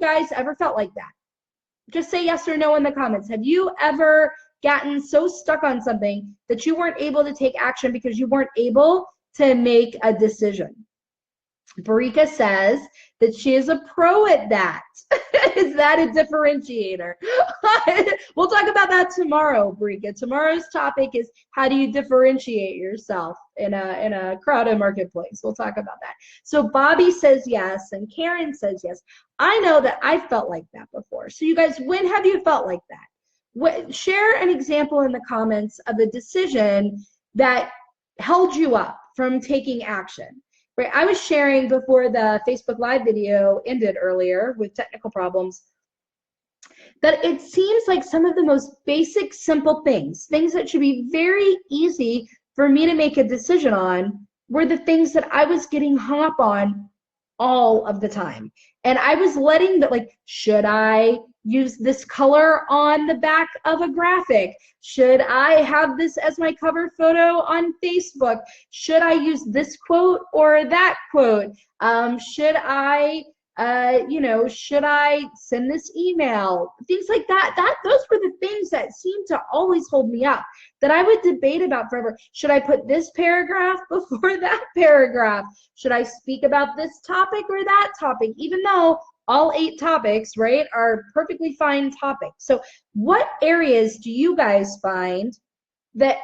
guys ever felt like that? Just say yes or no in the comments. Have you ever gotten so stuck on something that you weren't able to take action because you weren't able to make a decision? Barika says that she is a pro at that. Is that a differentiator? We'll talk about that tomorrow, Barika. Tomorrow's topic is how do you differentiate yourself in a crowded marketplace. We'll talk about that. So Bobby says yes, and Karen says yes. I know that I felt like that before. So you guys, when have you felt like that? Share an example in the comments of a decision that held you up from taking action. Right, I was sharing before the Facebook Live video ended earlier with technical problems that it seems like some of the most basic, simple things that should be very easy for me to make a decision on, were the things that I was getting hung up on all of the time. And I was letting that, like, should I use this color on the back of a graphic? Should I have this as my cover photo on Facebook? Should I use this quote or that quote? Should I, should I send this email? Things like that. Those were the things that seemed to always hold me up, that I would debate about forever. Should I put this paragraph before that paragraph? Should I speak about this topic or that topic? Even though all 8 topics, right, are perfectly fine topics. So what areas do you guys find that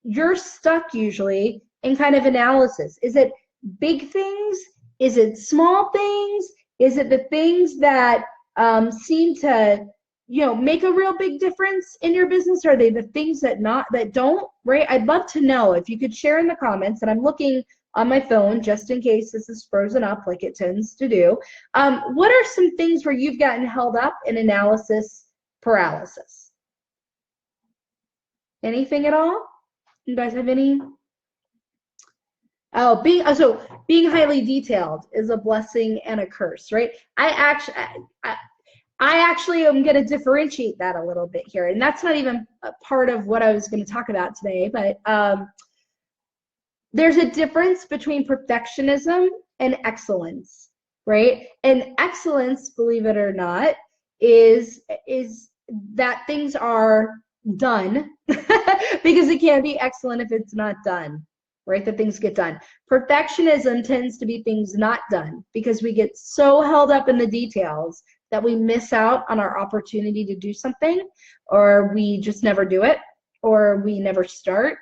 you're stuck usually in kind of analysis? Is it big things? Is it small things? Is it the things that seem to, make a real big difference in your business? Are they the things that don't, right? I'd love to know if you could share in the comments, and I'm looking on my phone just in case this is frozen up like it tends to do. What are some things where you've gotten held up in analysis paralysis? Anything at all? You guys have any? Oh, being highly detailed is a blessing and a curse, right? I actually am going to differentiate that a little bit here, and that's not even a part of what I was going to talk about today, but there's a difference between perfectionism and excellence, right? And excellence, believe it or not, is that things are done because it can't be excellent if it's not done, right? That things get done. Perfectionism tends to be things not done because we get so held up in the details that we miss out on our opportunity to do something, or we just never do it, or we never start.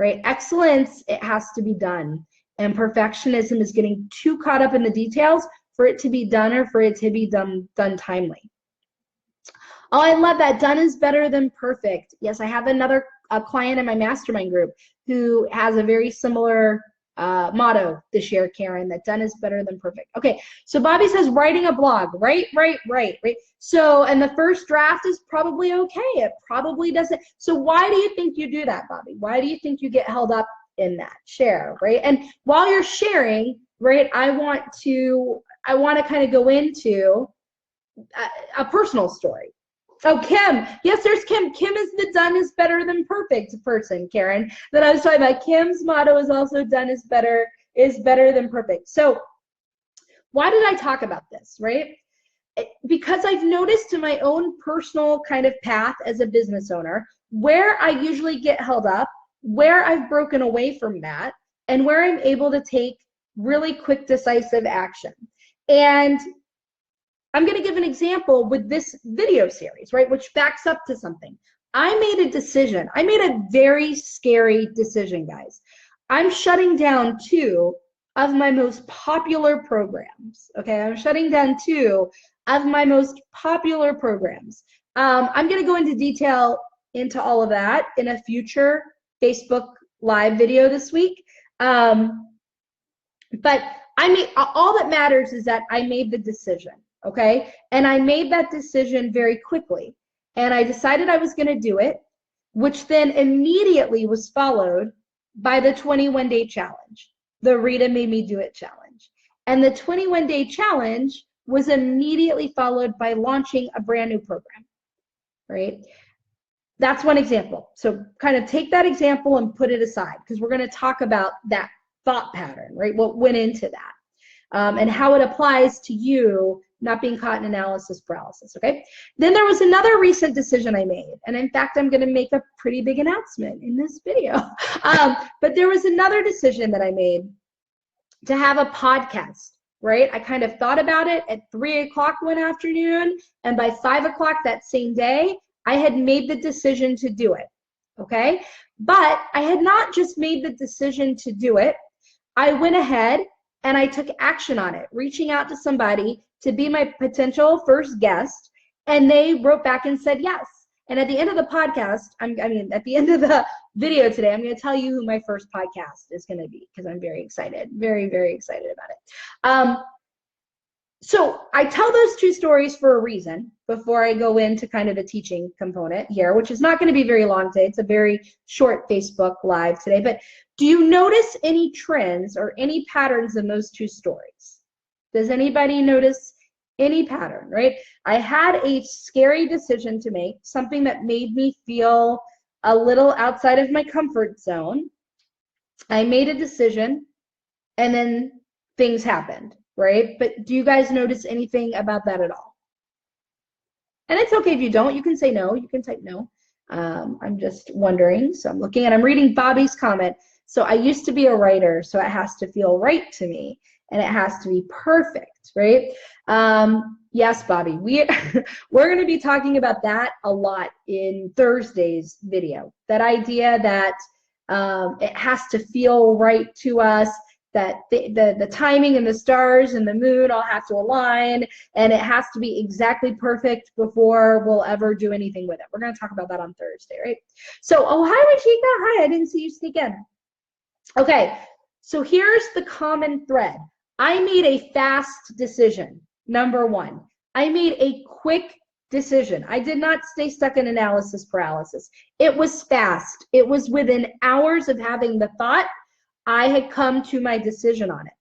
Right? Excellence, it has to be done. And perfectionism is getting too caught up in the details for it to be done, or for it to be done timely. Oh, I love that. Done is better than perfect. Yes, I have another client in my mastermind group who has a very similar motto this year, Karen, that done is better than perfect. Okay, so Bobby says writing a blog, right? So, and the first draft is probably okay. It probably doesn't. So why do you think you do that, Bobby? Why do you think you get held up in that? Share, right? And while you're sharing, right, I want to kind of go into a personal story. Oh, Kim. Yes, there's Kim. Kim is the done is better than perfect person, Karen, that I was talking about. Kim's motto is also done is better than perfect. So why did I talk about this, right? Because I've noticed in my own personal kind of path as a business owner, where I usually get held up, where I've broken away from that, and where I'm able to take really quick, decisive action. And I'm going to give an example with this video series, right, which backs up to something. I made a decision. I made a very scary decision, guys. I'm shutting down 2 of my most popular programs, okay? I'm shutting down 2 of my most popular programs. I'm going to go into detail into all of that in a future Facebook Live video this week. But all that matters is that I made the decision. Okay, and I made that decision very quickly, and I decided I was going to do it, which then immediately was followed by the 21-day challenge, the Rita Made Me Do It challenge. And the 21-day challenge was immediately followed by launching a brand new program, right? That's one example. So kind of take that example and put it aside, because we're going to talk about that thought pattern, right? What went into that, and how it applies to you not being caught in analysis paralysis, okay? Then there was another recent decision I made, and in fact, I'm gonna make a pretty big announcement in this video. But there was another decision that I made to have a podcast, right? I kind of thought about it at 3 o'clock one afternoon, and by 5 o'clock that same day, I had made the decision to do it, okay? But I had not just made the decision to do it. I went ahead and I took action on it, reaching out to somebody to be my potential first guest, and they wrote back and said yes. And at the end of the podcast, at the end of the video today, I'm going to tell you who my first podcast is going to be, because I'm very excited, very, very excited about it. So I tell those two stories for a reason before I go into kind of the teaching component here, which is not going to be very long today. It's a very short Facebook Live today. But do you notice any trends or any patterns in those two stories? Does anybody notice any pattern, right? I had a scary decision to make, something that made me feel a little outside of my comfort zone. I made a decision, and then things happened, right? But do you guys notice anything about that at all? And it's okay if you don't. You can say no. You can type no. I'm just wondering. So I'm looking, and I'm reading Bobby's comment. So I used to be a writer, so it has to feel right to me, and it has to be perfect, right? Yes, Bobby, we're going to be talking about that a lot in Thursday's video. That idea that it has to feel right to us, that the timing and the stars and the moon all have to align, and it has to be exactly perfect before we'll ever do anything with it. We're going to talk about that on Thursday, right? So, oh, hi, Rashika. Hi, I didn't see you sneak in. Okay, so here's the common thread. I made a fast decision, number one. I made a quick decision. I did not stay stuck in analysis paralysis. It was fast. It was within hours of having the thought. I had come to my decision on it.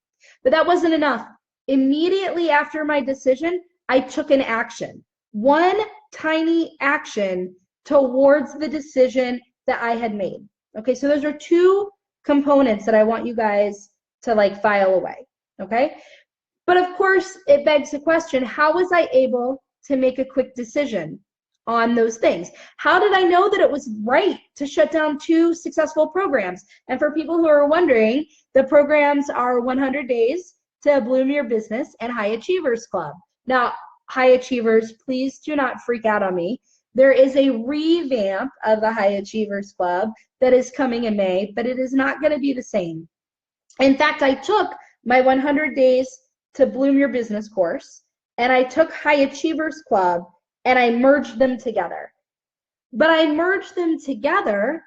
But that wasn't enough. Immediately after my decision, I took an action. One tiny action towards the decision that I had made. Okay, so those are two components that I want you guys to like file away. Okay, but of course it begs the question, how was I able to make a quick decision on those things? How did I know that it was right to shut down 2 successful programs? And for people who are wondering, the programs are 100 Days to Bloom Your Business and High Achievers Club. Now, high achievers, please do not freak out on me. There is a revamp of the High Achievers Club that is coming in May, but it is not going to be the same. In fact, I took my 100 Days to Bloom Your Business course, and I took High Achievers Club, and I merged them together. But I merged them together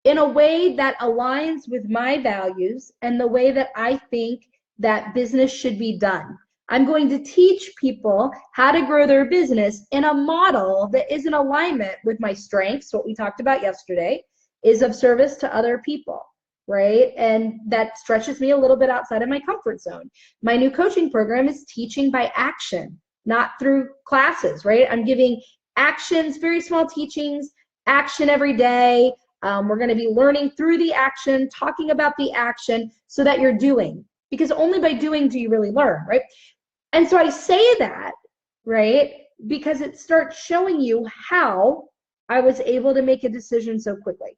in a way that aligns with my values and the way that I think that business should be done. I'm going to teach people how to grow their business in a model that is in alignment with my strengths, what we talked about yesterday, is of service to other people, right? And that stretches me a little bit outside of my comfort zone. My new coaching program is teaching by action, not through classes, right? I'm giving actions, very small teachings, action every day. We're going to be learning through the action, talking about the action so that you're doing, because only by doing do you really learn, right? And so I say that, right, because it starts showing you how I was able to make a decision so quickly.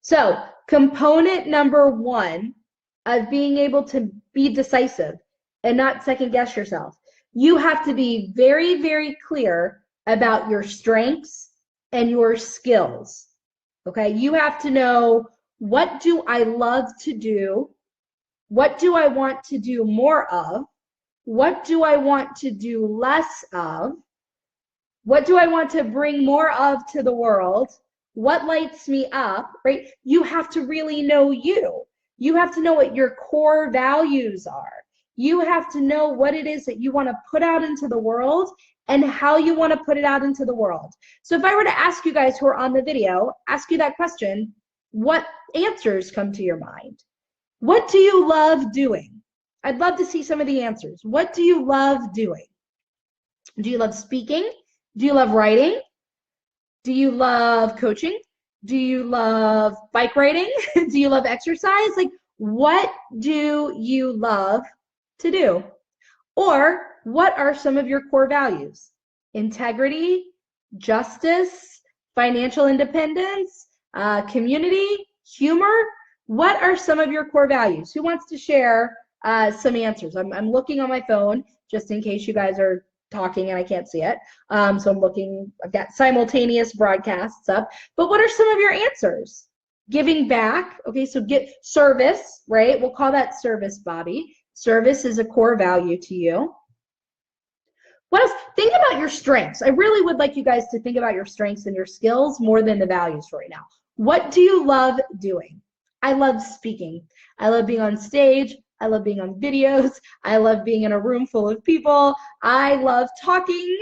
So component number one of being able to be decisive and not second guess yourself, you have to be very, very clear about your strengths and your skills, okay? You have to know, what do I love to do? What do I want to do more of? What do I want to do less of? What do I want to bring more of to the world? What lights me up, right? You have to really know you. You have to know what your core values are. You have to know what it is that you want to put out into the world and how you want to put it out into the world. So if I were to ask you guys who are on the video, ask you that question, what answers come to your mind? What do you love doing? I'd love to see some of the answers. What do you love doing? Do you love speaking? Do you love writing? Do you love coaching? Do you love bike riding? Do you love exercise? Like, what do you love to do? Or what are some of your core values? Integrity, justice, financial independence, community, humor. What are some of your core values? Who wants to share some answers? I'm looking on my phone just in case you guys are talking and I can't see it. So I'm looking, I've got simultaneous broadcasts up. But what are some of your answers? Giving back. Okay, so get service, right? We'll call that service, Bobby. Service is a core value to you. What else? Think about your strengths. I really would like you guys to think about your strengths and your skills more than the values right now. What do you love doing? I love speaking. I love being on stage. I love being on videos. I love being in a room full of people. I love talking.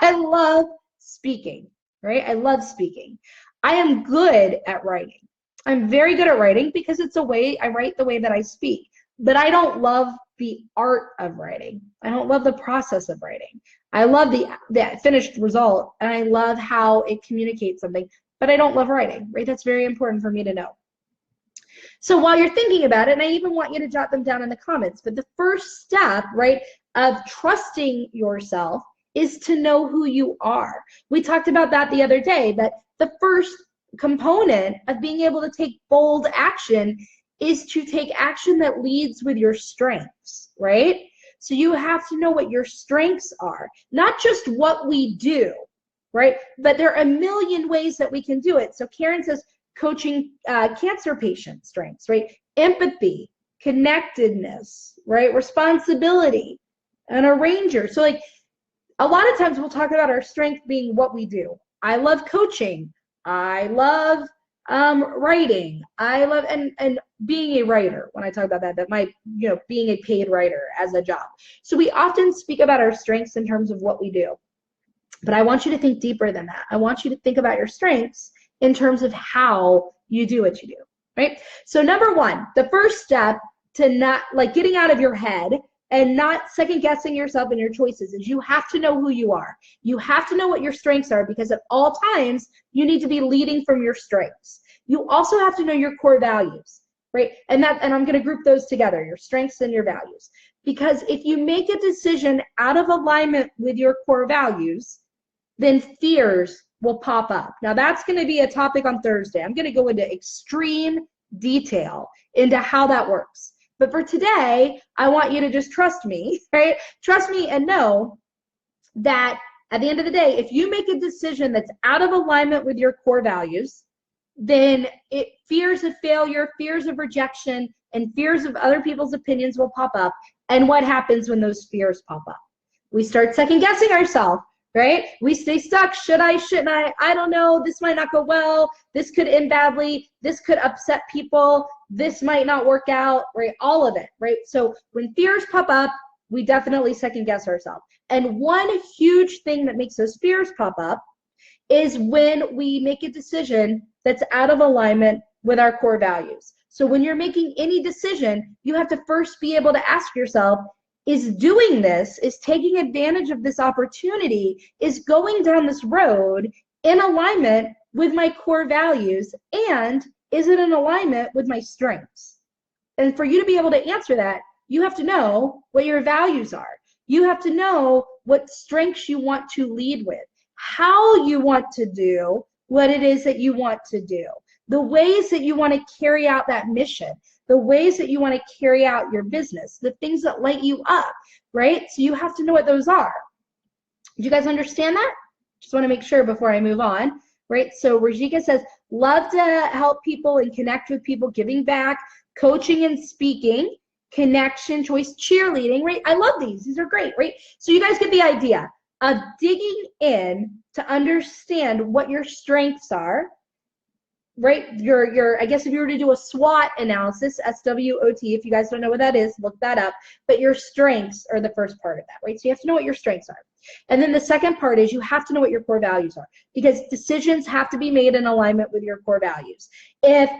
I love speaking, right? I love speaking. I am good at writing. I'm very good at writing because it's a way, I write the way that I speak, but I don't love the art of writing. I don't love the process of writing. I love the finished result, and I love how it communicates something, but I don't love writing, right? That's very important for me to know. So while you're thinking about it, and I even want you to jot them down in the comments, but the first step, right, of trusting yourself is to know who you are. We talked about that the other day, that the first component of being able to take bold action is to take action that leads with your strengths, right? So you have to know what your strengths are, not just what we do, right? But there are a million ways that we can do it. So Karen says, coaching cancer patient strengths, right? Empathy, connectedness, right? Responsibility, an arranger. So like a lot of times we'll talk about our strength being what we do. I love coaching. I love writing. I love and being a writer. When I talk about that might, you know, being a paid writer as a job. So we often speak about our strengths in terms of what we do. But I want you to think deeper than that. I want you to think about your strengths in terms of how you do what you do, right? So number one, the first step to not like getting out of your head and not second guessing yourself and your choices is you have to know who you are. You have to know what your strengths are, because at all times you need to be leading from your strengths. You also have to know your core values, right? And I'm going to group those together, your strengths and your values. Because if you make a decision out of alignment with your core values, then fears will pop up. Now that's going to be a topic on Thursday. I'm going to go into extreme detail into how that works. But for today, I want you to just trust me, right? Trust me and know that at the end of the day, if you make a decision that's out of alignment with your core values, then fears of failure, fears of rejection, and fears of other people's opinions will pop up. And what happens when those fears pop up? We start second guessing ourselves. Right? We stay stuck. Should I, shouldn't I? I don't know. This might not go well. This could end badly. This could upset people. This might not work out, right? All of it, right? So when fears pop up, we definitely second guess ourselves. And one huge thing that makes those fears pop up is when we make a decision that's out of alignment with our core values. So when you're making any decision, you have to first be able to ask yourself, is doing this, is taking advantage of this opportunity, is going down this road in alignment with my core values, and is it in alignment with my strengths? And for you to be able to answer that, you have to know what your values are. You have to know what strengths you want to lead with, how you want to do what it is that you want to do, the ways that you want to carry out that mission, the ways that you want to carry out your business, the things that light you up, right? So you have to know what those are. Do you guys understand that? Just want to make sure before I move on, right? So Rajika says, love to help people and connect with people, giving back, coaching and speaking, connection, choice, cheerleading, right? I love these. These are great, right? So you guys get the idea of digging in to understand what your strengths are, right? I guess if you were to do a SWOT analysis, SWOT, if you guys don't know what that is, look that up. But your strengths are the first part of that, right? So you have to know what your strengths are. And then the second part is you have to know what your core values are, because decisions have to be made in alignment with your core values. If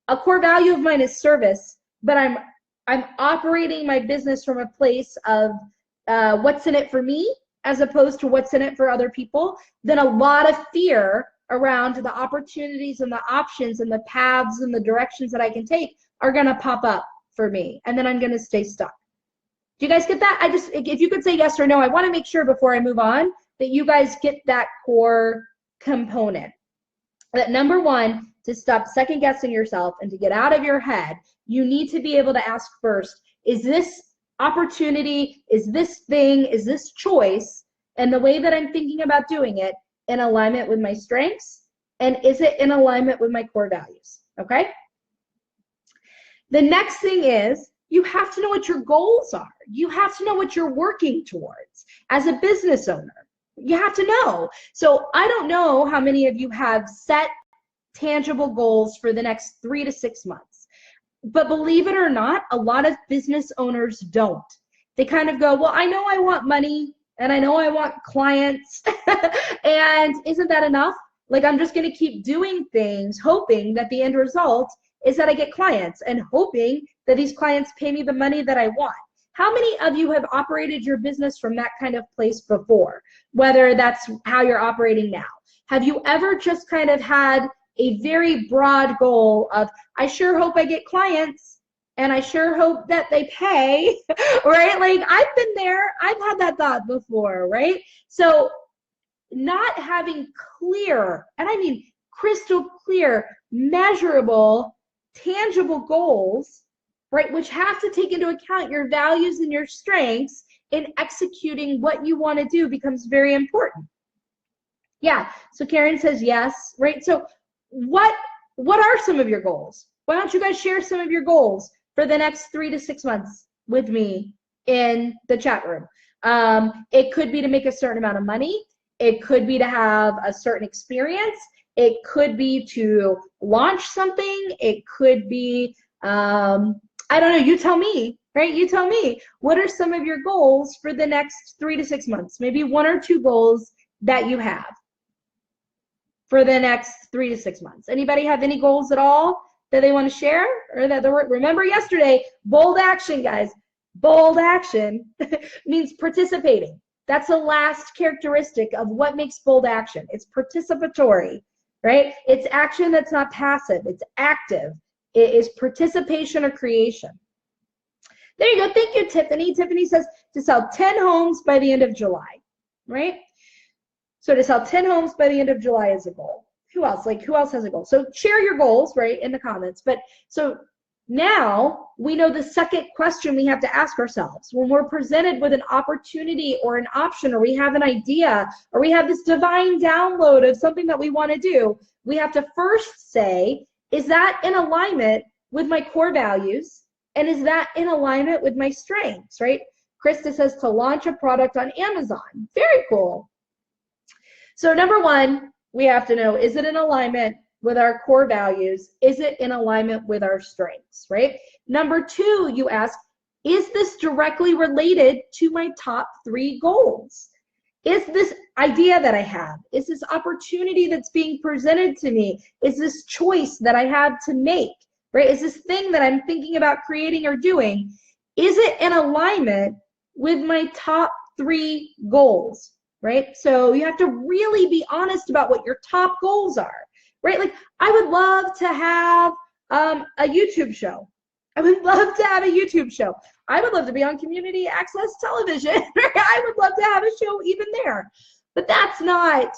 a core value of mine is service, but I'm operating my business from a place of what's in it for me as opposed to what's in it for other people, then a lot of fear around the opportunities and the options and the paths and the directions that I can take are going to pop up for me, and then I'm going to stay stuck. Do you guys get that? If you could say yes or no, I want to make sure before I move on that you guys get that core component. That number one, to stop second guessing yourself and to get out of your head, you need to be able to ask first, is this opportunity, is this thing, is this choice, and the way that I'm thinking about doing it in alignment with my strengths, and is it in alignment with my core values, okay? The next thing is, you have to know what your goals are. You have to know what you're working towards as a business owner. You have to know. So I don't know how many of you have set tangible goals for the next 3 to 6 months. But believe it or not, a lot of business owners don't. They kind of go, well, I know I want money and I know I want clients and isn't that enough? Like, I'm just going to keep doing things hoping that the end result is that I get clients and hoping that these clients pay me the money that I want. How many of you have operated your business from that kind of place before, whether that's how you're operating now? Have you ever just kind of had a very broad goal of, I sure hope I get clients and I sure hope that they pay, right? Like, I've been there. I've had that thought before, right? So not having clear, and I mean crystal clear, measurable, tangible goals, right, which have to take into account your values and your strengths in executing what you want to do becomes very important. Yeah, so Karen says yes, right? So what are some of your goals? Why don't you guys share some of your goals for the next 3 to 6 months with me in the chat room? It could be to make a certain amount of money. It could be to have a certain experience. It could be to launch something. It could be, I don't know, you tell me, right? You tell me, what are some of your goals for the next 3 to 6 months? Maybe 1 or 2 goals that you have for the next 3 to 6 months. Anybody have any goals at all that they want to share? Or that they're, remember yesterday, bold action, guys. Bold action means participating. That's the last characteristic of what makes bold action. It's participatory, right? It's action that's not passive. It's active. It is participation or creation. There you go. Thank you, Tiffany. Tiffany says to sell 10 homes by the end of July, right? So to sell 10 homes by the end of July is a goal. Who else? Like, who else has a goal? So share your goals, right, in the comments. But so now we know the second question we have to ask ourselves when we're presented with an opportunity or an option, or we have an idea, or we have this divine download of something that we want to do. We have to first say, is that in alignment with my core values? And is that in alignment with my strengths, right? Krista says to launch a product on Amazon. Very cool. So number one, we have to know, is it in alignment with our core values? Is it in alignment with our strengths, right? Number two, you ask, is this directly related to my top 3 goals? Is this idea that I have, is this opportunity that's being presented to me, is this choice that I have to make, right? Is this thing that I'm thinking about creating or doing, is it in alignment with my top 3 goals, right? So you have to really be honest about what your top goals are, right? Like, I would love to have a YouTube show. I would love to have a YouTube show. I would love to be on community access television. I would love to have a show even there. But that's not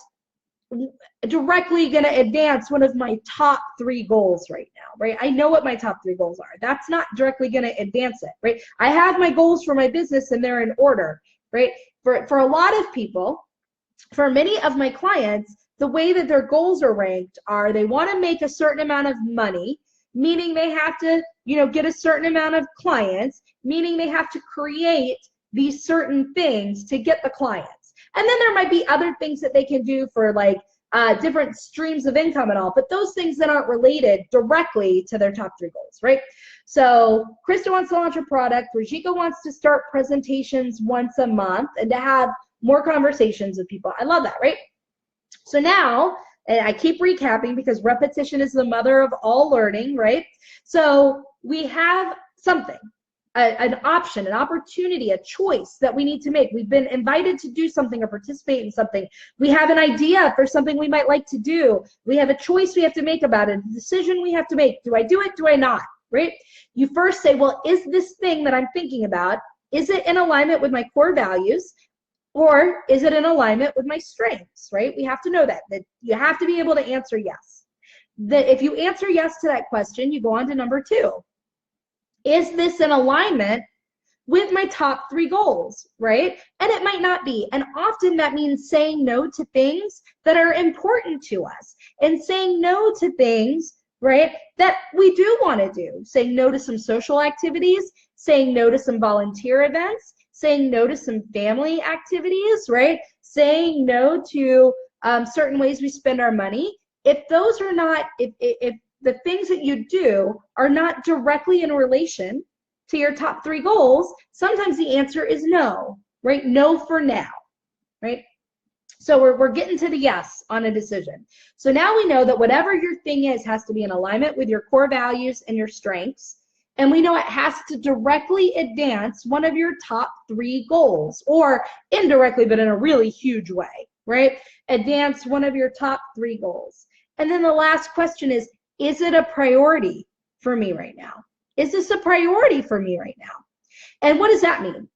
directly going to advance one of my top 3 goals right now, right? I know what my top 3 goals are. That's not directly going to advance it, right? I have my goals for my business and they're in order, right? For a lot of people, for many of my clients, the way that their goals are ranked are they want to make a certain amount of money, meaning they have to, get a certain amount of clients, meaning they have to create these certain things to get the clients. And then there might be other things that they can do for like different streams of income and all, but those things that aren't related directly to their top 3 goals, right? So Krista wants to launch a product. Rajika wants to start presentations once a month and to have more conversations with people. I love that, right? So now, and I keep recapping because repetition is the mother of all learning, right? So we have something, an option, an opportunity, a choice that we need to make. We've been invited to do something or participate in something. We have an idea for something we might like to do. We have a choice we have to make about it, a decision we have to make. Do I do it? Do I not? Right? You first say, well, is this thing that I'm thinking about, Is it in alignment with my core values? Or is it in alignment with my strengths, right? We have to know that you have to be able to answer yes. If you answer yes to that question, you go on to number 2. Is this in alignment with my top 3 goals, right? And it might not be. And often that means saying no to things that are important to us and saying no to things, right, that we do want to do. Saying no to some social activities, saying no to some volunteer events, saying no to some family activities, right? Saying no to certain ways we spend our money. If those are not, if the things that you do are not directly in relation to your top 3 goals, sometimes the answer is no, right? No for now, right? So we're getting to the yes on a decision. So now we know that whatever your thing is has to be in alignment with your core values and your strengths. And we know it has to directly advance one of your top 3 goals, or indirectly, but in a really huge way, right? Advance one of your top 3 goals. And then the last question is it a priority for me right now? Is this a priority for me right now? And what does that mean?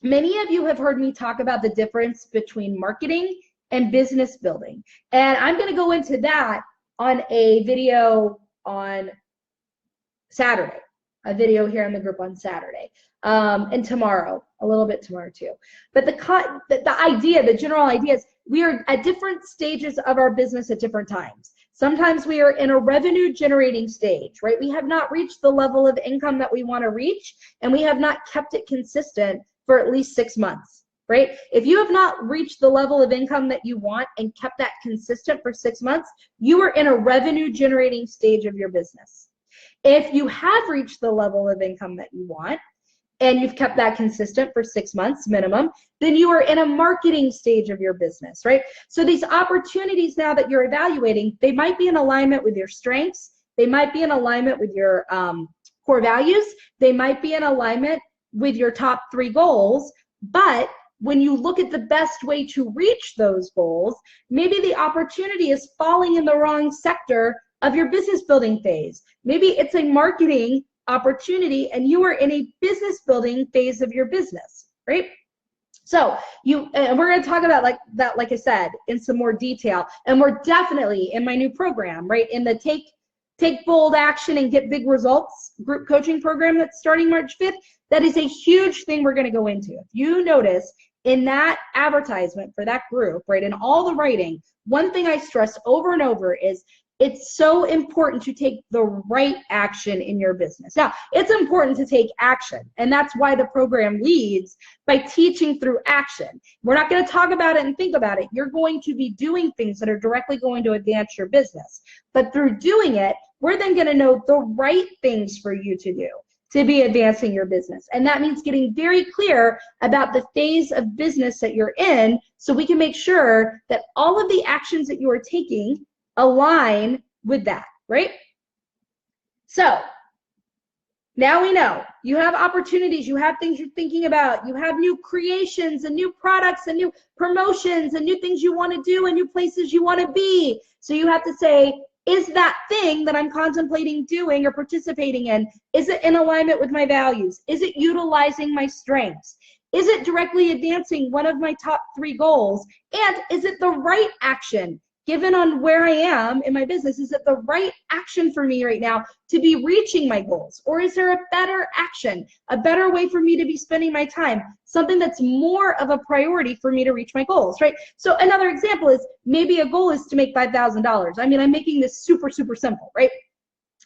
Many of you have heard me talk about the difference between marketing and business building. And I'm going to go into that on a video on Saturday, a video here in the group on Saturday, and tomorrow, a little bit tomorrow too. But the general idea is we are at different stages of our business at different times. Sometimes we are in a revenue generating stage, right? We have not reached the level of income that we want to reach, and we have not kept it consistent for at least 6 months, right? If you have not reached the level of income that you want and kept that consistent for 6 months, you are in a revenue generating stage of your business. If you have reached the level of income that you want and you've kept that consistent for 6 months minimum, then you are in a marketing stage of your business, right? So these opportunities now that you're evaluating, they might be in alignment with your strengths. They might be in alignment with your core values. They might be in alignment with your top 3 goals. But when you look at the best way to reach those goals, maybe the opportunity is falling in the wrong sector of your business building phase. Maybe it's a marketing opportunity and you are in a business building phase of your business, right? So and we're going to talk about that, like I said, in some more detail. And we're definitely in my new program, right? In the Take Bold Action and Get Big Results group coaching program that's starting March 5th. That is a huge thing we're going to go into. If you notice in that advertisement for that group, right, in all the writing, one thing I stress over and over is it's so important to take the right action in your business. Now, it's important to take action, and that's why the program leads by teaching through action. We're not going to talk about it and think about it. You're going to be doing things that are directly going to advance your business. But through doing it, we're then going to know the right things for you to do to be advancing your business. And that means getting very clear about the phase of business that you're in so we can make sure that all of the actions that you are taking align with that, right? So now we know you have opportunities, you have things you're thinking about, you have new creations and new products and new promotions and new things you want to do and new places you want to be. So you have to say, is that thing that I'm contemplating doing or participating in, is it in alignment with my values? Is it utilizing my strengths? Is it directly advancing one of my top 3 goals? And is it the right action? Given on where I am in my business, is it the right action for me right now to be reaching my goals? Or is there a better action, a better way for me to be spending my time, something that's more of a priority for me to reach my goals, right? So another example is maybe a goal is to make $5,000. I mean, I'm making this super, super simple, right?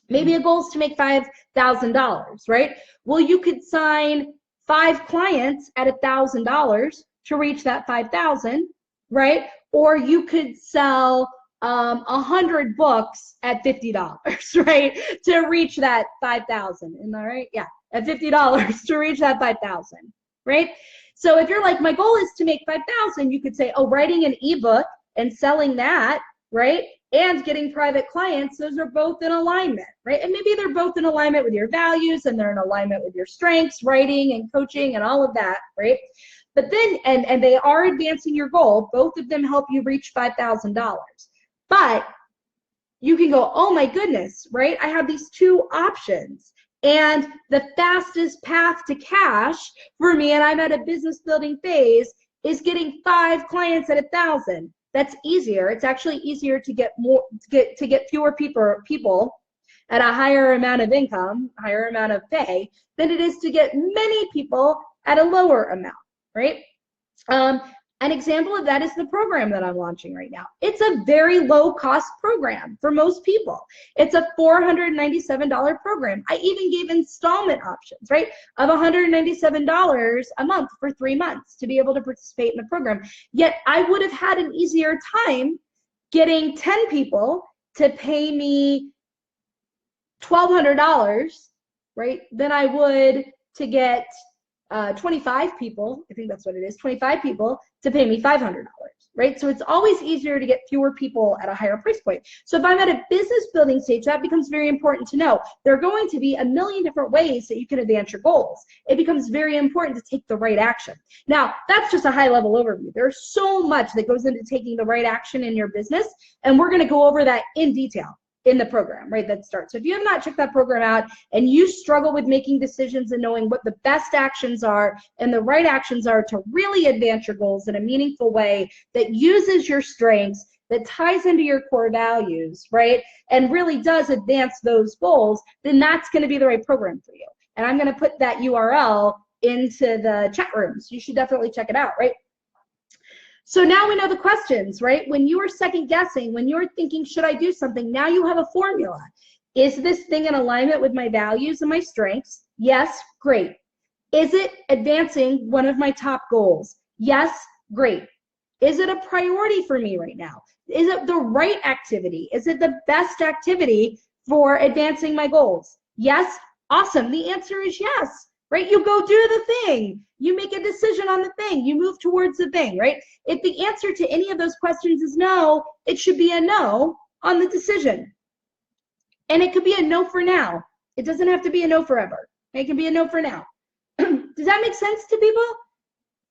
Maybe a goal is to make $5,000, right? Well, you could sign 5 clients at $1,000 to reach that 5,000, right? Or you could sell 100 books at $50, right? To reach that 5,000, am I right? Yeah, at $50 to reach that 5,000, right? So if you're like, my goal is to make 5,000, you could say, oh, writing an ebook and selling that, right? And getting private clients, those are both in alignment, right? And maybe they're both in alignment with your values and they're in alignment with your strengths, writing and coaching and all of that, right? But then, and they are advancing your goal, both of them help you reach $5,000. But you can go, oh my goodness, right? I have these 2 options And the fastest path to cash for me, and I'm at a business building phase, is getting 5 clients at 1,000. That's easier. It's actually easier to get fewer people at a higher amount of income, higher amount of pay, than it is to get many people at a lower amount, right? An example of that is the program that I'm launching right now. It's a very low cost program for most people. It's a $497 program. I even gave installment options, right, of $197 a month for 3 months to be able to participate in the program. Yet I would have had an easier time getting 10 people to pay me $1,200, right, than I would to get 25 people, I think that's what it is, 25 people to pay me $500, right? So it's always easier to get fewer people at a higher price point. So if I'm at a business building stage, that becomes very important to know. There are going to be a million different ways that you can advance your goals. It becomes very important to take the right action. Now, that's just a high level overview. There's so much that goes into taking the right action in your business, and we're going to go over that in detail in the program, right, that starts. So if you have not checked that program out and you struggle with making decisions and knowing what the best actions are and the right actions are to really advance your goals in a meaningful way that uses your strengths, that ties into your core values, right, and really does advance those goals, then that's going to be the right program for you. And I'm going to put that URL into the chat room, so you should definitely check it out, right? So now we know the questions, right? When you are second guessing, when you're thinking, should I do something? Now you have a formula. Is this thing in alignment with my values and my strengths? Yes, great. Is it advancing one of my top goals? Yes, great. Is it a priority for me right now? Is it the right activity? Is it the best activity for advancing my goals? Yes, awesome. The answer is yes. Right? You go do the thing. You make a decision on the thing. You move towards the thing, right? If the answer to any of those questions is no, it should be a no on the decision. And it could be a no for now. It doesn't have to be a no forever. It can be a no for now. Does that make sense to people?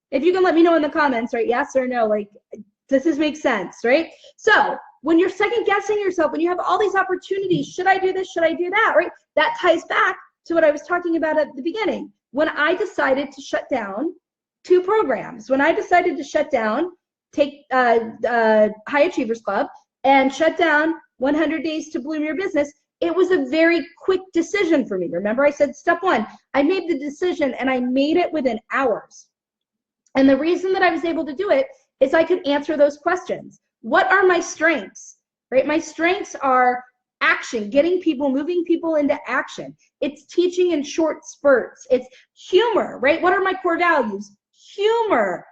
If you can let me know in the comments, right? Yes or no, like, does this make sense, right? So when you're second guessing yourself, when you have all these opportunities, should I do this? Should I do that, right? That ties back to what I was talking about at the beginning. When I decided to shut down 2 programs, when I decided to shut down, take High Achievers Club and shut down 100 Days to Bloom Your Business, it was a very quick decision for me. Remember I said step 1, I made the decision and I made it within hours. And the reason that I was able to do it is I could answer those questions. What are my strengths, right? My strengths are action, getting people, moving people into action. It's teaching in short spurts. It's humor, right? What are my core values? Humor,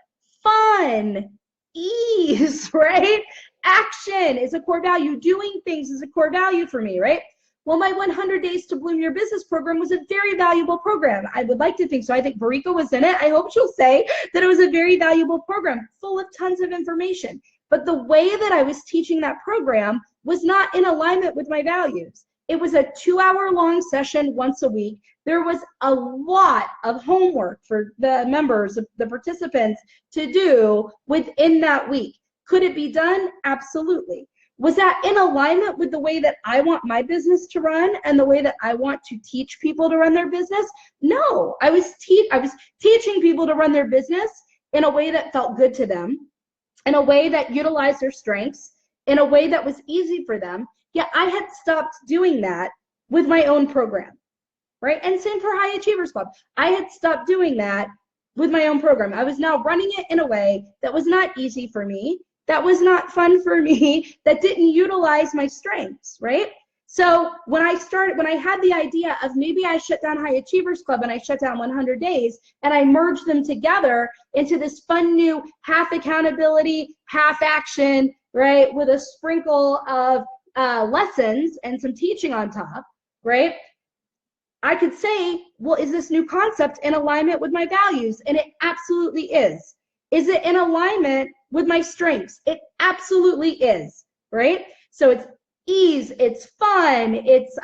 fun, ease, right? Action is a core value. Doing things is a core value for me, right? Well, my 100 Days to Bloom Your Business program was a very valuable program. I would like to think so. I think Marika was in it. I hope she'll say that it was a very valuable program full of tons of information. But the way that I was teaching that program was not in alignment with my values. It was a 2-hour-long session once a week. There was a lot of homework for the members, the participants, to do within that week. Could it be done? Absolutely. Was that in alignment with the way that I want my business to run and the way that I want to teach people to run their business? No, I was teaching people to run their business in a way that felt good to them, in a way that utilized their strengths, in a way that was easy for them. Yet I had stopped doing that with my own program, right? And same for High Achievers Club. I had stopped doing that with my own program. I was now running it in a way that was not easy for me, that was not fun for me, that didn't utilize my strengths, right? So when I had the idea of maybe I shut down High Achievers Club and I shut down 100 Days and I merged them together into this fun new half accountability, half action, right, with a sprinkle of lessons and some teaching on top, right? I could say, well, is this new concept in alignment with my values? And it absolutely is. Is it in alignment with my strengths? It absolutely is, right? So it's ease, it's fun, it's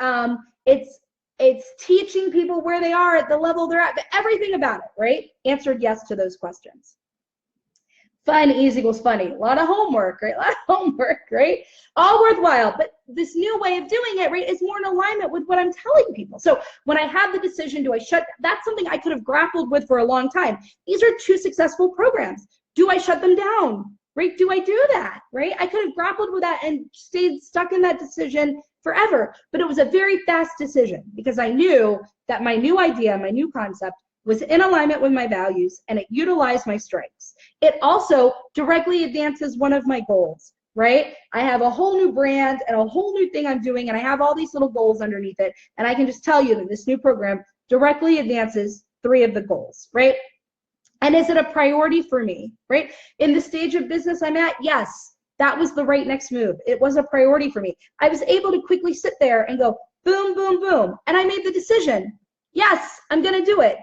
teaching people where they are at the level they're at, but everything about it, right? Answered yes to those questions. Fun, ease equals funny. A lot of homework, right? A lot of homework, right? All worthwhile, but this new way of doing it, right, is more in alignment with what I'm telling people. So when I have the decision, do I shut, that's something I could have grappled with for a long time. These are 2 successful programs. Do I shut them down, right? Do I do that, right? I could have grappled with that and stayed stuck in that decision forever, but it was a very fast decision because I knew that my new idea, my new concept was in alignment with my values and it utilized my strengths. It also directly advances one of my goals, right? I have a whole new brand and a whole new thing I'm doing, and I have all these little goals underneath it. And I can just tell you that this new program directly advances 3 of the goals, right? And is it a priority for me, right? In the stage of business I'm at, yes, that was the right next move. It was a priority for me. I was able to quickly sit there and go, boom, boom, boom. And I made the decision. Yes, I'm going to do it.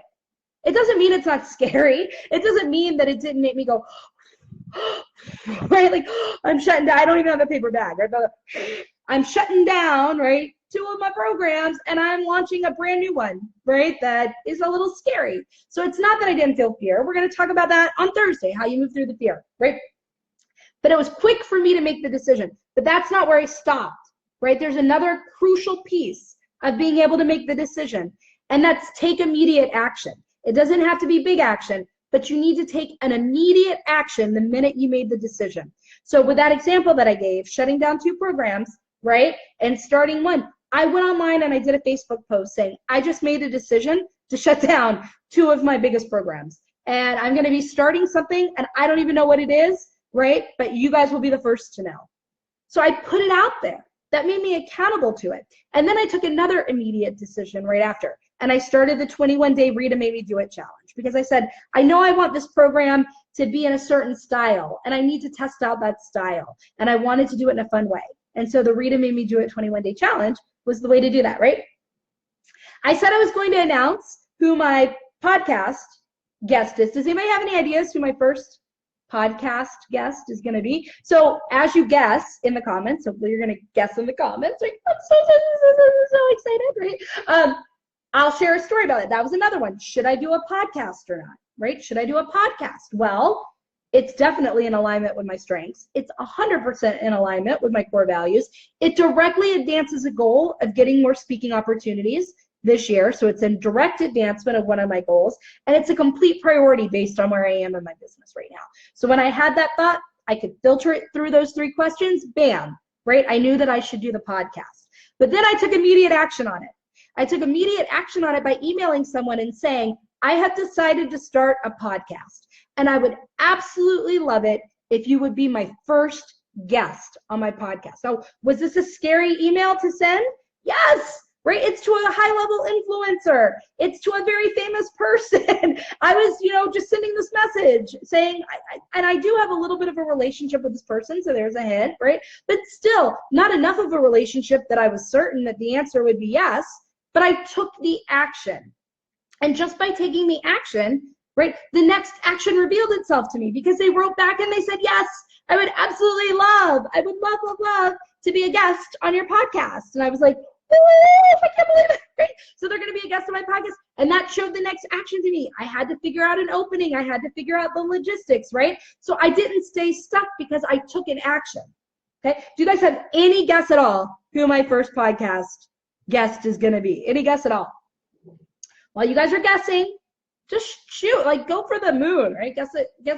It doesn't mean it's not scary. It doesn't mean that it didn't make me go, right? Like, I'm shutting down. I don't even have a paper bag, right? But I'm shutting down, right, 2 of my programs, and I'm launching a brand new one, right, that is a little scary. So it's not that I didn't feel fear. We're going to talk about that on Thursday, how you move through the fear, right? But it was quick for me to make the decision. But that's not where I stopped, right? There's another crucial piece of being able to make the decision, and that's take immediate action. It doesn't have to be big action, but you need to take an immediate action the minute you made the decision. So with that example that I gave, shutting down 2 programs, right, and starting one, I went online and I did a Facebook post saying, I just made a decision to shut down 2 of my biggest programs. And I'm going to be starting something, and I don't even know what it is, right, but you guys will be the first to know. So I put it out there. That made me accountable to it. And then I took another immediate decision right after. And I started the 21-day Rita Made Me Do It challenge because I said, I know I want this program to be in a certain style, and I need to test out that style. And I wanted to do it in a fun way. And so the Rita Made Me Do It 21-day challenge was the way to do that, right? I said I was going to announce who my podcast guest is. Does anybody have any ideas who my first podcast guest is going to be? So as you guess in the comments, hopefully you're going to guess in the comments. Like, I'm so excited, right? I'll share a story about it. That was another one. Should I do a podcast or not, right? Should I do a podcast? Well, it's definitely in alignment with my strengths. It's 100% in alignment with my core values. It directly advances a goal of getting more speaking opportunities this year. So it's in direct advancement of one of my goals. And it's a complete priority based on where I am in my business right now. So when I had that thought, I could filter it through those 3 questions. Bam, right? I knew that I should do the podcast. But then I took immediate action on it. I took immediate action on it by emailing someone and saying, I have decided to start a podcast, and I would absolutely love it if you would be my first guest on my podcast. So was this a scary email to send? Yes, right? It's to a high-level influencer. It's to a very famous person. I was, just sending this message saying, and I do have a little bit of a relationship with this person, so there's a hint, right? But still, not enough of a relationship that I was certain that the answer would be yes. But I took the action. And just by taking the action, right, the next action revealed itself to me because they wrote back and they said, yes, I would absolutely love to be a guest on your podcast. And I was like, I can't believe it, right? So they're going to be a guest on my podcast. And that showed the next action to me. I had to figure out an opening. I had to figure out the logistics, right? So I didn't stay stuck because I took an action. Okay. Do you guys have any guess at all who my first podcast guest is going to be? Any guess at all? While you guys are guessing, just shoot, like go for the moon, right? Guess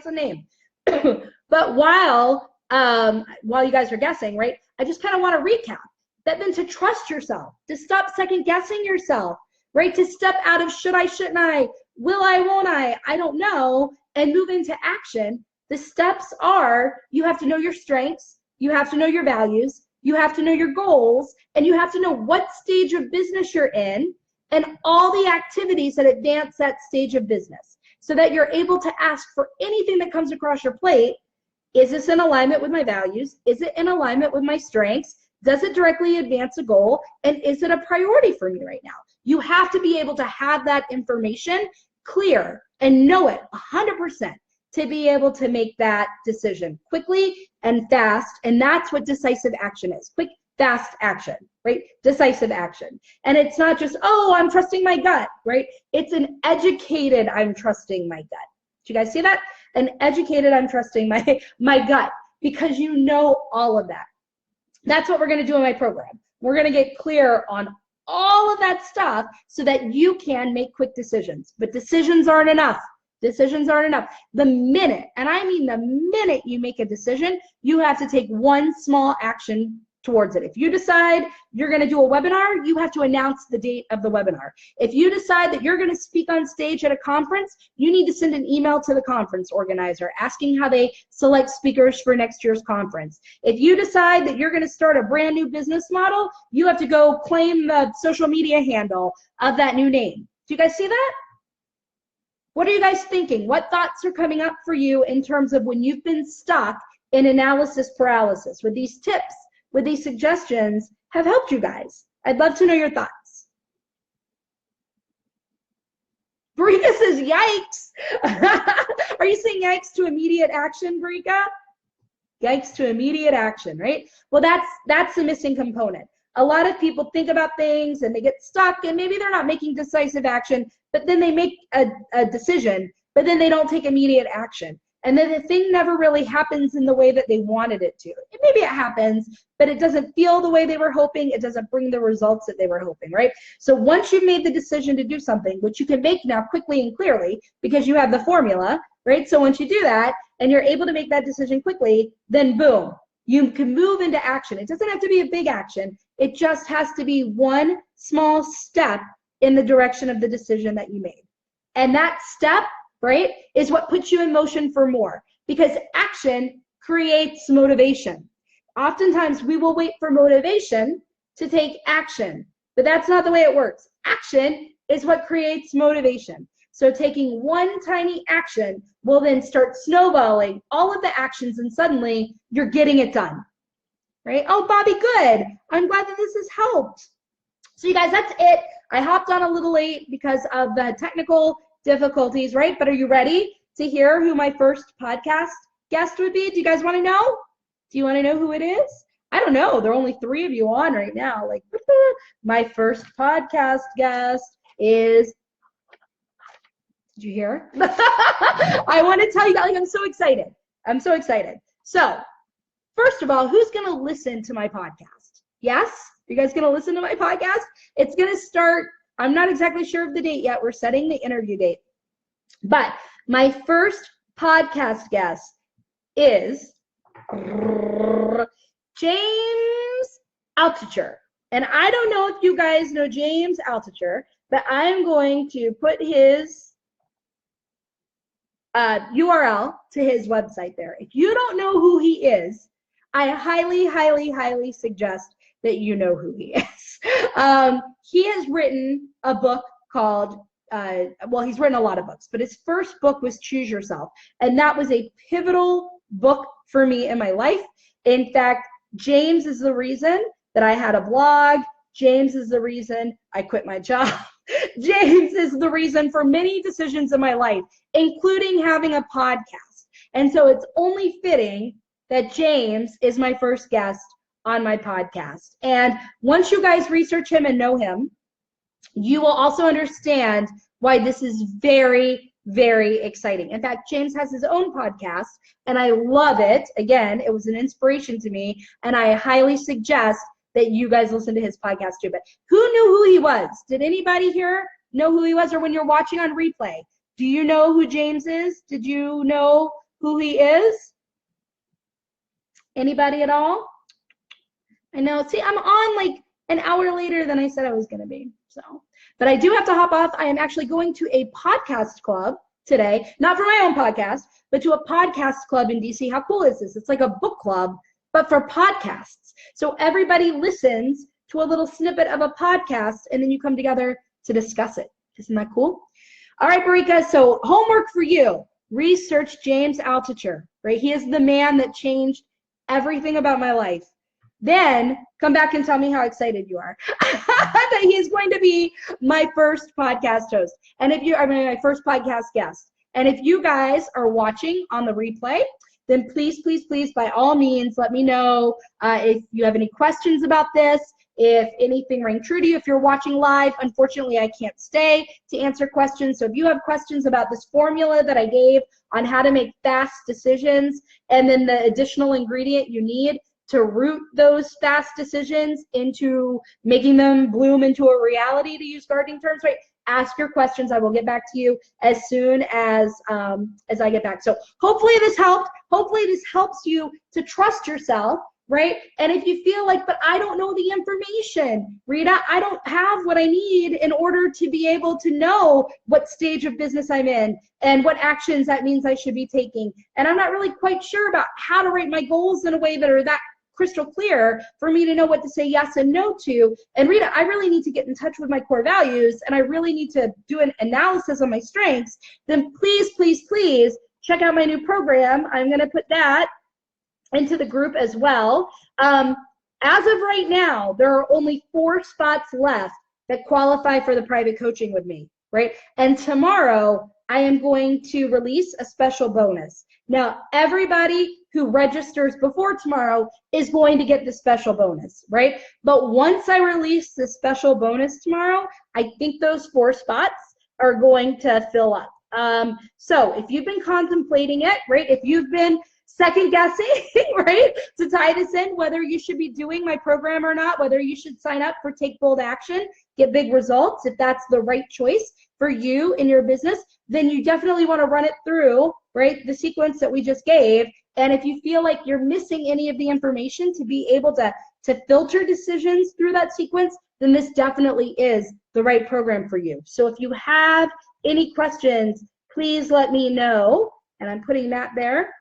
a name. But while you guys are guessing, right, I just kind of want to recap that then to trust yourself, to stop second guessing yourself, right? To step out of should I, shouldn't I, will I, won't I don't know, and move into action. The steps are, you have to know your strengths, you have to know your values, you have to know your goals, and you have to know what stage of business you're in and all the activities that advance that stage of business so that you're able to ask for anything that comes across your plate. Is this in alignment with my values? Is it in alignment with my strengths? Does it directly advance a goal? And is it a priority for me right now? You have to be able to have that information clear and know it 100% to be able to make that decision quickly and fast. And that's what decisive action is. Quick, fast action, right? Decisive action. And it's not just, oh, I'm trusting my gut, right? It's an educated, I'm trusting my gut. Did you guys see that? An educated, I'm trusting my gut, because you know all of that. That's what we're going to do in my program. We're going to get clear on all of that stuff so that you can make quick decisions. But decisions aren't enough. Decisions aren't enough. The minute, and I mean the minute you make a decision, you have to take one small action towards it. If you decide you're going to do a webinar, you have to announce the date of the webinar. If you decide that you're going to speak on stage at a conference, you need to send an email to the conference organizer asking how they select speakers for next year's conference. If you decide that you're going to start a brand new business model, you have to go claim the social media handle of that new name. Do you guys see that? What are you guys thinking? What thoughts are coming up for you in terms of when you've been stuck in analysis paralysis? With these tips, with these suggestions, have helped you guys? I'd love to know your thoughts. Barika says, yikes. Are you saying yikes to immediate action, Barika? Yikes to immediate action, right? Well, that's the missing component. A lot of people think about things and they get stuck and maybe they're not making decisive action, but then they make a decision, but then they don't take immediate action. And then the thing never really happens in the way that they wanted it to. Maybe it happens, but it doesn't feel the way they were hoping. It doesn't bring the results that they were hoping, right? So once you've made the decision to do something, which you can make now quickly and clearly because you have the formula, right? So once you do that and you're able to make that decision quickly, then boom, you can move into action. It doesn't have to be a big action. It just has to be one small step in the direction of the decision that you made. And that step, right, is what puts you in motion for more, because action creates motivation. Oftentimes we will wait for motivation to take action, but that's not the way it works. Action is what creates motivation. So taking one tiny action will then start snowballing all of the actions, and suddenly you're getting it done, right? Oh, Bobby, good. I'm glad that this has helped. So you guys, that's it. I hopped on a little late because of the technical difficulties, right? But are you ready to hear who my first podcast guest would be? Do you guys want to know? Do you want to know who it is? I don't know. There are only 3 of you on right now. Like, my first podcast guest is, did you hear? I want to tell you, like, I'm so excited. I'm so excited. So, first of all, who's going to listen to my podcast? Yes? You guys going to listen to my podcast? It's going to start, I'm not exactly sure of the date yet. We're setting the interview date. But my first podcast guest is James Altucher. And I don't know if you guys know James Altucher, but I'm going to put his URL to his website there. If you don't know who he is, I highly, highly, highly suggest that you know who he is. He has written a book called, well, he's written a lot of books, but his first book was Choose Yourself. And that was a pivotal book for me in my life. In fact, James is the reason that I had a blog. James is the reason I quit my job. James is the reason for many decisions in my life, including having a podcast. And so it's only fitting that James is my first guest on my podcast. And once you guys research him and know him, you will also understand why this is very, very exciting. In fact, James has his own podcast, and I love it. Again, it was an inspiration to me, and I highly suggest that you guys listen to his podcast too. But who knew who he was? Did anybody here know who he was? Or when you're watching on replay, do you know who James is? Did you know who he is? Anybody at all? I know. See, I'm on like an hour later than I said I was going to be. So, but I do have to hop off. I am actually going to a podcast club today, not for my own podcast, but to a podcast club in DC. How cool is this? It's like a book club, but for podcasts. So everybody listens to a little snippet of a podcast, and then you come together to discuss it. Isn't that cool? All right, Barika, so homework for you. Research James Altucher, right? He is the man that changed everything about my life. Then come back and tell me how excited you are that he is going to be my first podcast host. And if you are my first podcast guest. And if you guys are watching on the replay, then please, please, please, by all means, let me know if you have any questions about this, if anything rang true to you. If you're watching live, unfortunately, I can't stay to answer questions. So if you have questions about this formula that I gave on how to make fast decisions and then the additional ingredient you need to root those fast decisions into making them bloom into a reality, to use gardening terms, right? Ask your questions. I will get back to you as soon as I get back. So hopefully this helped. Hopefully this helps you to trust yourself, right? And if you feel like, but I don't know the information, Rita, I don't have what I need in order to be able to know what stage of business I'm in and what actions that means I should be taking. And I'm not really quite sure about how to write my goals in a way that are that crystal clear for me to know what to say yes and no to. And Rita, I really need to get in touch with my core values, and I really need to do an analysis on my strengths. Then please, please, please check out my new program. I'm going to put that into the group as well. As of right now, there are only 4 spots left that qualify for the private coaching with me, right? And tomorrow, I am going to release a special bonus. Now, everybody who registers before tomorrow is going to get the special bonus, right? But once I release the special bonus tomorrow, I think those 4 spots are going to fill up. So if you've been contemplating it, right? If you've been second guessing, right, to tie this in, whether you should be doing my program or not, whether you should sign up for Take Bold Action, get big results, if that's the right choice for you in your business, then you definitely want to run it through, right, the sequence that we just gave. And if you feel like you're missing any of the information to be able to filter decisions through that sequence, then this definitely is the right program for you. So if you have any questions, please let me know. And I'm putting that there.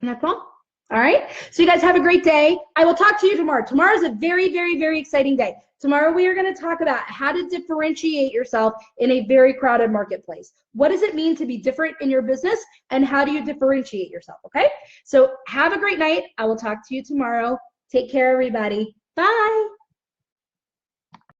And that's all. All right. So you guys have a great day. I will talk to you tomorrow. Tomorrow's a very, very, very exciting day. Tomorrow we are going to talk about how to differentiate yourself in a very crowded marketplace. What does it mean to be different in your business, and how do you differentiate yourself? Okay. So have a great night. I will talk to you tomorrow. Take care, everybody. Bye.